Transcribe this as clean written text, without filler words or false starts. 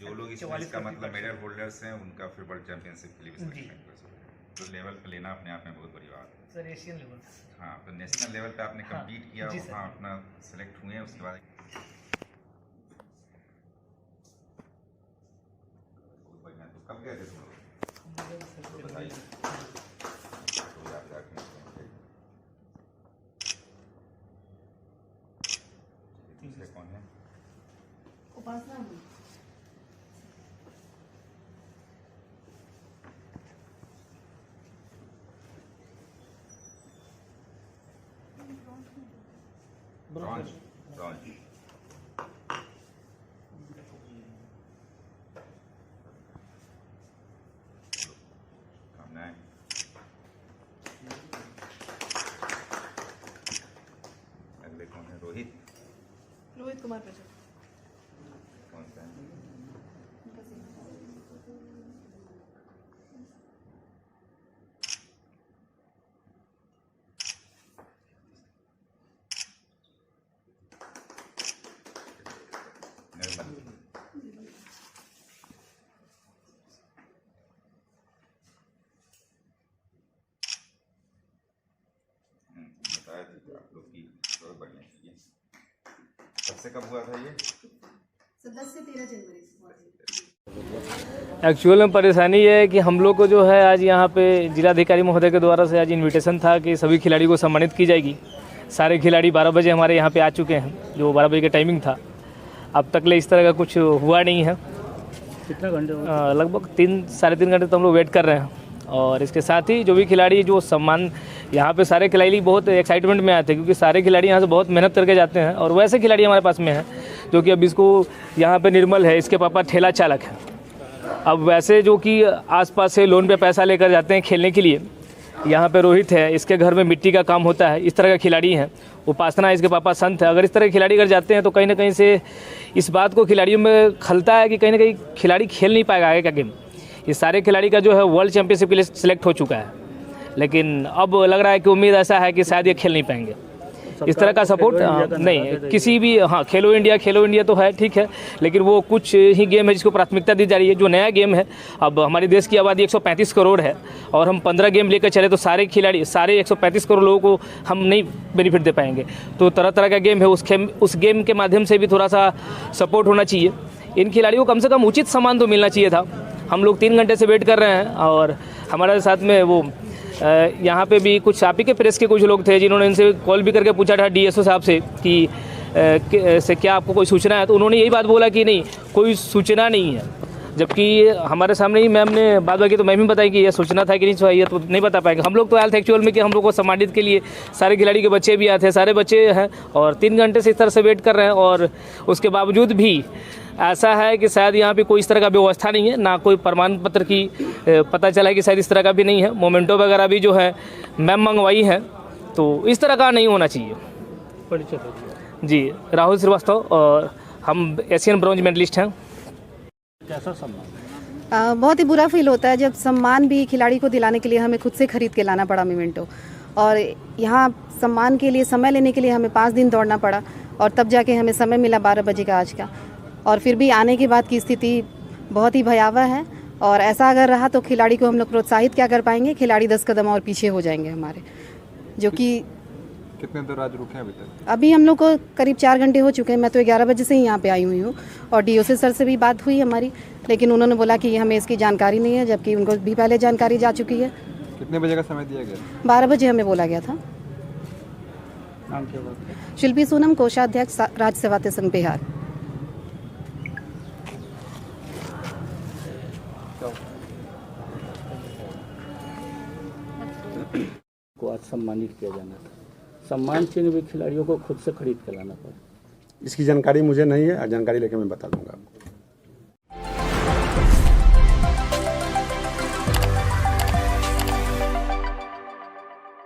जो लोग इसका मतलब मेडल होल्डर्स हैं उनका फिर वर्ल्ड चैंपियनशिप के लिए भी सिलेक्शन तो लेवल पे लेना अपने आप में बहुत बड़ी बात है सर। Asian level. हाँ, तो नेशनल लेवल पे आपने कम्पीट किया, वहाँ अपना सेलेक्ट हुए, उसके बाद तो कब गए थे तुम लोग? बताइए। दूसरे कौन है? उपासना। ब्रॉन्ज। ब्रॉन्ज। अगले कौन है? रोहित। रोहित कुमार प्रजापति। कौन सा है? बताया था आप लोग की बहुत बढ़िया चीज़। कब से कब हुआ था ये? 10 से 13 जनवरी। एक्चुअल में परेशानी ये है कि हम लोग को जो है आज यहाँ पे जिलाधिकारी महोदय के द्वारा से आज इनविटेशन था कि सभी खिलाड़ी को सम्मानित की जाएगी। सारे खिलाड़ी 12 बजे हमारे यहाँ पे आ चुके हैं, जो 12 बजे का टाइमिंग था। अब तक ले इस तरह का कुछ हुआ नहीं है। कितना घंटे? लगभग 3-3.5 घंटे तो हम लोग वेट कर रहे हैं। और इसके साथ ही जो भी खिलाड़ी जो सम्मान यहाँ पे सारे खिलाड़ी बहुत एक्साइटमेंट में आते हैं, क्योंकि सारे खिलाड़ी यहाँ से बहुत मेहनत करके जाते हैं। और वैसे खिलाड़ी हमारे पास में हैं जो कि अब इसको यहाँ पे निर्मल है, इसके पापा ठेला चालक हैं। अब वैसे जो कि आसपास से लोन पे पैसा लेकर जाते हैं खेलने के लिए, यहाँ पे रोहित है, इसके घर में मिट्टी का काम होता है, इस तरह का खिलाड़ी हैं। उपासना इसके पापा संत है। अगर इस तरह के खिलाड़ी अगर जाते हैं तो कहीं ना कहीं से इस बात को खिलाड़ियों में खलता है कि कहीं ना कहीं खिलाड़ी खेल नहीं पाएगा आगे का गेम। ये सारे खिलाड़ी का जो है वर्ल्ड चैंपियनशिप के लिए सिलेक्ट हो चुका है, लेकिन अब लग रहा है कि उम्मीद ऐसा है कि शायद ये खेल नहीं पाएंगे। इस तरह का सपोर्ट नहीं किसी भी। हाँ, खेलो इंडिया तो है, ठीक है, लेकिन वो कुछ ही गेम है जिसको प्राथमिकता दी जा रही है। जो नया गेम है, अब हमारे देश की आबादी 135 करोड़ है और हम 15 गेम लेकर चले तो सारे खिलाड़ी, सारे 135 करोड़ लोगों को हम नहीं बेनिफिट दे पाएंगे। तो तरह तरह का गेम है, उस गेम के माध्यम से भी थोड़ा सा सपोर्ट होना चाहिए। इन खिलाड़ियों को कम से कम उचित सम्मान तो मिलना चाहिए था। हम लोग 3 घंटे से वेट कर रहे हैं और हमारे साथ में वो यहाँ पे भी कुछ आप ही के प्रेस के कुछ लोग थे जिन्होंने इनसे कॉल भी करके पूछा था डीएसओ साहब से कि से क्या आपको कोई सूचना है, तो उन्होंने यही बात बोला कि नहीं, कोई सूचना नहीं है। जबकि हमारे सामने ही मैम ने बात की तो मैम ही बताई कि ये सूचना था कि नहीं चाहिए, तो नहीं बता पाएंगे। हम लोग तो आए थे एक्चुअल में कि हम लोग को सम्मानित के लिए सारे खिलाड़ी के बच्चे भी आए थे, सारे बच्चे हैं और 3 घंटे से इस तरह से वेट कर रहे हैं। और उसके बावजूद भी ऐसा है कि शायद यहाँ पे कोई इस तरह का व्यवस्था नहीं है, ना कोई प्रमाण पत्र की पता चला है कि शायद इस तरह का भी नहीं है। मोमेंटो वगैरह भी जो है मैम मंगवाई है, तो इस तरह का नहीं होना चाहिए। जी, राहुल श्रीवास्तव और हम एशियन ब्रॉन्ज मेडलिस्ट हैं। कैसा सम्मान? बहुत ही बुरा फील होता है जब सम्मान भी खिलाड़ी को दिलाने के लिए हमें खुद से खरीद के लाना पड़ा मोमेंटो, और यहाँ सम्मान के लिए समय लेने के लिए हमें 5 दिन दौड़ना पड़ा और तब जाके हमें समय मिला 12 बजे का आज का। और फिर भी आने के बाद की स्थिति बहुत ही भयावह है और ऐसा अगर रहा तो खिलाड़ी को हम लोग प्रोत्साहित क्या कर पाएंगे। खिलाड़ी 10 कदम और पीछे हो जाएंगे हमारे, जो कि कितने देर आज रुके हैं अभी तक? अभी हम लोग को करीब 4 घंटे हो चुके हैं। मैं तो 11 बजे से ही यहाँ पे आई हुई हूँ और डीओसी सर से भी बात हुई हमारी, लेकिन उन्होंने बोला कि हमें इसकी जानकारी नहीं है, जबकि उनको भी पहले जानकारी जा चुकी है। कितने बजे का समय दिया गया? 12 बजे हमें बोला गया था। नाम क्या बात? शिल्पी सोनम, कोषाध्यक्ष राज्य सेवाते संघ बिहार। को आज सम्मानित किया जाना था, सम्मान चिन्ह भी खिलाड़ियों को खुद से खरीद के लाना पड़ा। इसकी जानकारी मुझे नहीं है, जानकारी लेके मैं बता दूंगा आपको।